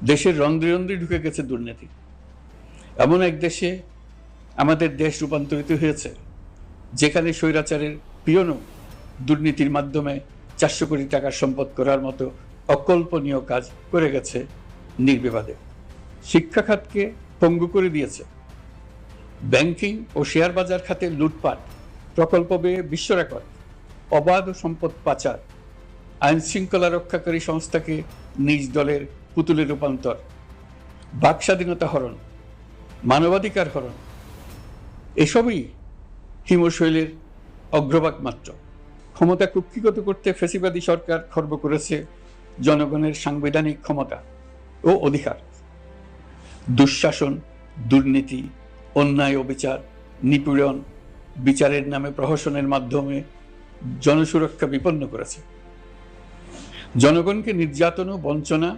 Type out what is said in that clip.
দেশের রন্ধ্রে রন্ধ্রে ঢুকে গেছে দুর্নীতি। এমন এক দেশে আমাদের দেশ রূপান্তরিত হয়েছে যেখানে স্বৈরাচারের পিয়নও দুর্নীতির মাধ্যমে 400 কোটি টাকার সম্পদ করার মতো অকল্পনীয় কাজ করে গেছে নির্বিবাদে। শিক্ষা খাতকে পঙ্গু করে দিয়েছে। ব্যাংকিং ও শেয়ার বাজার খাতে লুটপাট, প্রকল্প ব্যয়ে বিশ্ব রেকর্ড, অবাধ সম্পদ পাচার, আইন শৃঙ্খলা রক্ষাকারী সংস্থাকে নিজ দলের পুতুলে রূপান্তর, বাক স্বাধীনতা হরণ, মানবাধিকার হরণ, এসবই হিমশৈলের অগ্রভাগ মাত্র। ক্ষমতা কুক্ষিগত করতে ফ্যাসিবাদী সরকার খর্ব করেছে জনগণের সাংবিধানিক ক্ষমতা ও অধিকার। দুঃশাসন, দুর্নীতি, অন্যায়, অবিচার, নিপীড়ন, বিচারের নামে প্রহসনের মাধ্যমে জনসুরক্ষা বিপন্ন করেছে। জনগণকে নির্যাতন ও বঞ্চনা